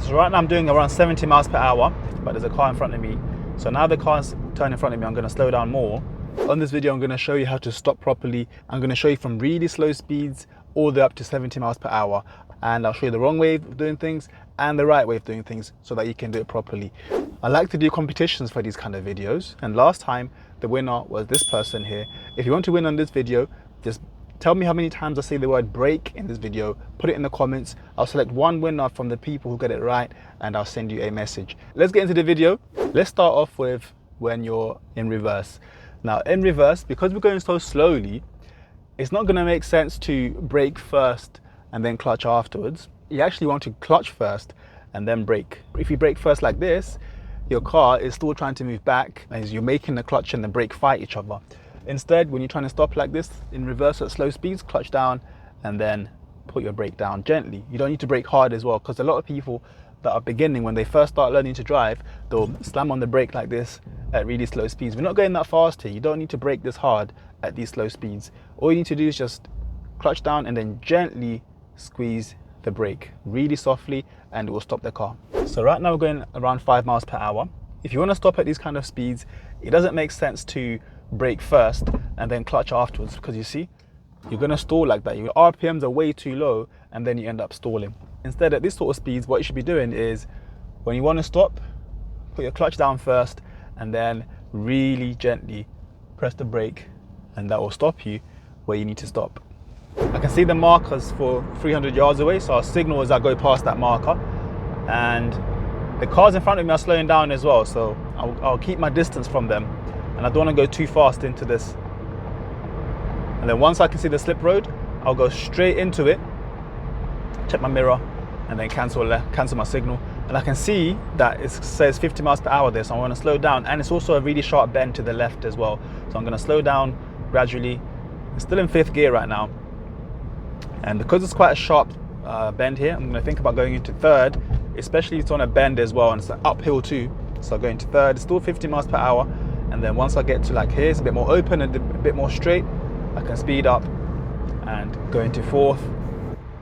So right now I'm doing around 70 miles per hour, but there's a car in front of me. So now the car's turning in front of me, I'm going to slow down more. On this video, I'm going to show you how to stop properly. I'm going to show you from really slow speeds all the way up to 70 miles per hour. And I'll show you the wrong way of doing things and the right way of doing things so that you can do it properly. I like to do competitions for these kind of videos. And last time, the winner was this person here. If you want to win on this video, just tell me how many times I say the word brake in this video. Put it in the comments. I'll select one winner from the people who get it right and I'll send you a message. Let's get into the video. Let's start off with when you're in reverse. Now in reverse, because we're going so slowly, it's not going to make sense to brake first and then clutch afterwards. You actually want to clutch first and then brake. If you brake first like this, your car is still trying to move back as you're making the clutch and the brake fight each other. Instead, when you're trying to stop like this in reverse at slow speeds, clutch down and then put your brake down gently. You don't need to brake hard as well, because a lot of people that are beginning, when they first start learning to drive, they'll slam on the brake like this at really slow speeds. We're not going that fast here. You don't need to brake this hard at these slow speeds. All you need to do is just clutch down and then gently squeeze the brake really softly and it will stop the car. So right now we're going around 5 miles per hour. If you want to stop at these kind of speeds, it doesn't make sense to brake first and then clutch afterwards, because you see, you're going to stall like that. Your RPMs are way too low and then you end up stalling. Instead, at this sort of speeds, what you should be doing is when you want to stop, put your clutch down first and then really gently press the brake, and that will stop you where you need to stop. I can see the markers for 300 yards away, so I'll signal as I go past that marker. And the cars in front of me are slowing down as well, so I'll keep my distance from them. And I don't want to go too fast into this. And then once I can see the slip road, I'll go straight into it, check my mirror, and then cancel my signal. And I can see that it says 50 miles per hour there, so I want to slow down. And it's also a really sharp bend to the left as well. So I'm going to slow down gradually. It's still in 5th gear right now. And because it's quite a sharp bend here, I'm going to think about going into 3rd, especially it's on a bend as well, and it's uphill too. So I'll go into 3rd, it's still 50 miles per hour. And then once I get to like here, it's a bit more open and a bit more straight, I can speed up and go into 4th.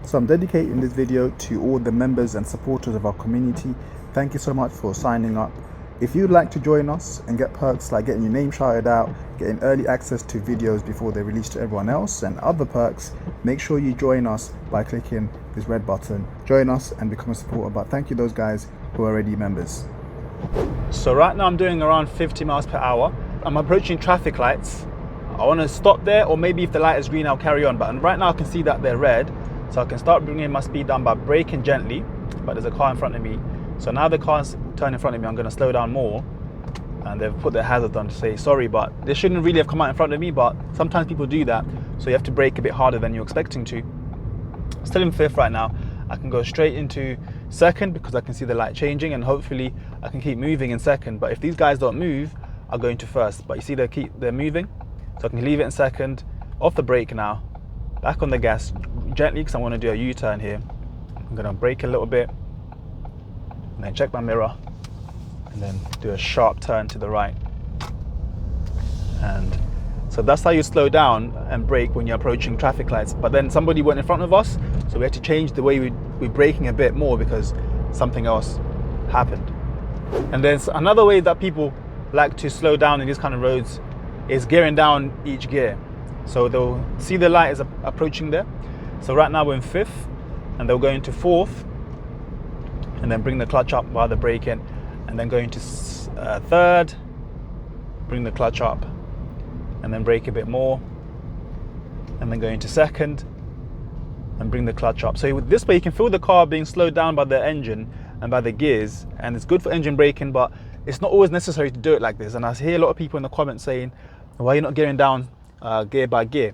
So I'm dedicating this video to all the members and supporters of our community. Thank you so much for signing up. If you'd like to join us and get perks like getting your name shouted out, getting early access to videos before they're released to everyone else, and other perks, make sure you join us by clicking this red button. Join us and become a supporter. But thank you those guys who are already members. So right now I'm doing around 50 miles per hour. I'm approaching traffic lights. I want to stop there, or maybe if the light is green I'll carry on. But right now I can see that they're red, so I can start bringing my speed down by braking gently. But there's a car in front of me. So now the car's turning in front of me, I'm going to slow down more. And they've put their hazards on to say sorry, but they shouldn't really have come out in front of me, but sometimes people do that. So you have to brake a bit harder than you're expecting to. Still in 5th right now. I can go straight into 2nd because I can see the light changing, and hopefully I can keep moving in 2nd. But if these guys don't move, I'll go into 1st. But you see they're moving, so I can leave it in 2nd, off the brake now, back on the gas gently because I want to do a U-turn here. I'm going to brake a little bit and then check my mirror and then do a sharp turn to the right. And so that's how you slow down and brake when you're approaching traffic lights. But then somebody went in front of us, so we had to change the way we're braking a bit more because something else happened. And there's another way that people like to slow down in these kind of roads is gearing down each gear. So they'll see the light is approaching there. So right now we're in 5th, and they'll go into 4th, and then bring the clutch up while they're braking, and then go into 3rd, bring the clutch up, and then brake a bit more, and then go into 2nd and bring the clutch up. So this way you can feel the car being slowed down by the engine and by the gears, and it's good for engine braking, but it's not always necessary to do it like this. And I hear a lot of people in the comments saying, why are you not gearing down gear by gear?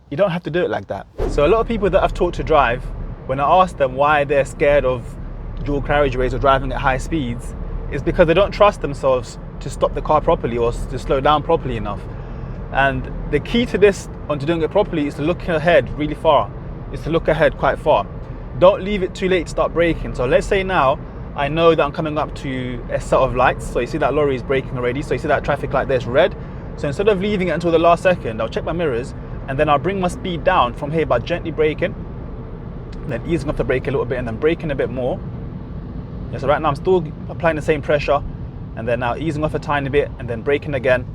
You don't have to do it like that. So a lot of people that I've taught to drive, when I ask them why they're scared of dual carriageways or driving at high speeds, is because they don't trust themselves to stop the car properly or to slow down properly enough. And the key to this, on to doing it properly, is to look ahead really far. Is to look ahead quite far. Don't leave it too late to start braking. So let's say now I know that I'm coming up to a set of lights. So you see that lorry is braking already. So you see that traffic light there's red. So instead of leaving it until the last second, I'll check my mirrors and then I'll bring my speed down from here by gently braking, then easing off the brake a little bit and then braking a bit more. Yeah, so right now I'm still applying the same pressure, and then now easing off a tiny bit and then braking again,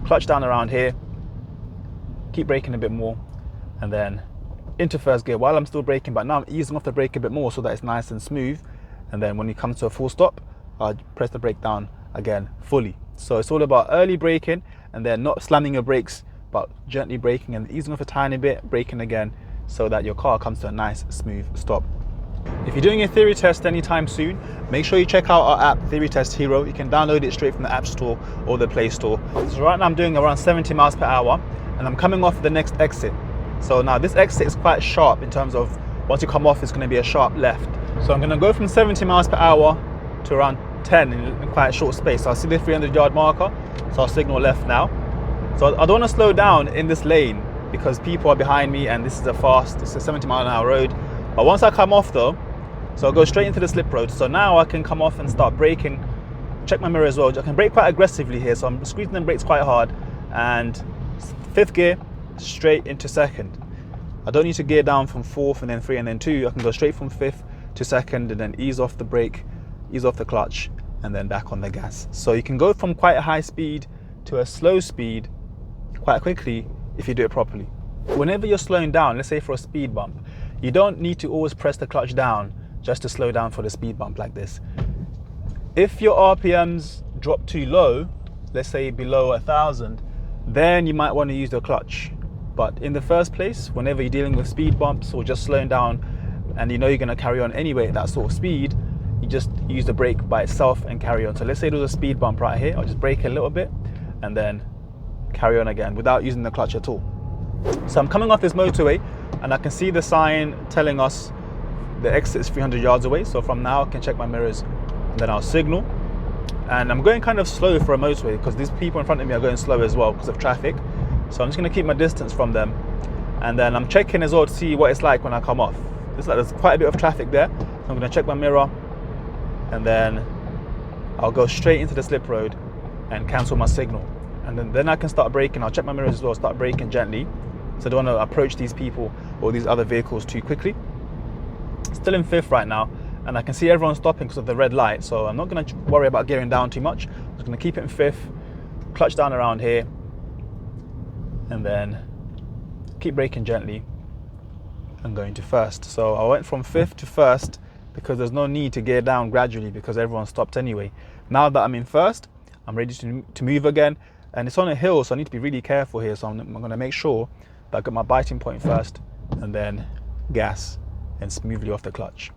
clutch down around here, keep braking a bit more, and then into first gear while I'm still braking, but now I'm easing off the brake a bit more so that it's nice and smooth. And then when it comes to a full stop, I press the brake down again fully. So it's all about early braking and then not slamming your brakes, but gently braking and easing off a tiny bit, braking again, so that your car comes to a nice smooth stop. If you're doing a theory test anytime soon, make sure you check out our app, Theory Test Hero. You can download it straight from the App Store or the Play Store. So right now I'm doing around 70 miles per hour and I'm coming off the next exit. So now this exit is quite sharp in terms of once you come off, it's going to be a sharp left. So I'm going to go from 70 miles per hour to around 10 in quite a short space. So I see the 300-yard marker, so I'll signal left now. So I don't want to slow down in this lane because people are behind me and this is it's a 70-mile-an-hour road. But once I come off though, so I'll go straight into the slip road. So now I can come off and start braking. Check my mirror as well. I can brake quite aggressively here, so I'm squeezing the brakes quite hard. And fifth gear, straight into second. I don't need to gear down from fourth and then three and then two. I can go straight from fifth to second and then ease off the brake, ease off the clutch, and then back on the gas. So you can go from quite a high speed to a slow speed quite quickly if you do it properly. Whenever you're slowing down, let's say for a speed bump, you don't need to always press the clutch down just to slow down for the speed bump like this. If your RPMs drop too low, let's say below 1,000, then you might want to use the clutch. But in the first place, whenever you're dealing with speed bumps or just slowing down and you know you're going to carry on anyway at that sort of speed, you just use the brake by itself and carry on. So let's say there's a speed bump right here, I'll just brake a little bit and then carry on again without using the clutch at all. So I'm coming off this motorway and I can see the sign telling us the exit is 300 yards away. So from now I can check my mirrors and then I'll signal. And I'm going kind of slow for a motorway because these people in front of me are going slow as well because of traffic. So I'm just going to keep my distance from them. And then I'm checking as well to see what it's like when I come off. There's quite a bit of traffic there. So I'm going to check my mirror and then I'll go straight into the slip road and cancel my signal. And then I can start braking. I'll check my mirrors as well, start braking gently. So I don't want to approach these people or these other vehicles too quickly. Still in fifth right now, and I can see everyone stopping because of the red light. So I'm not going to worry about gearing down too much. I'm just going to keep it in fifth, clutch down around here, and then keep braking gently and going to first. So I went from fifth to first because there's no need to gear down gradually because everyone stopped anyway. Now that I'm in first, I'm ready to move again. And it's on a hill, so I need to be really careful here. So I'm going to make sure that I got my biting point first and then gas and smoothly off the clutch.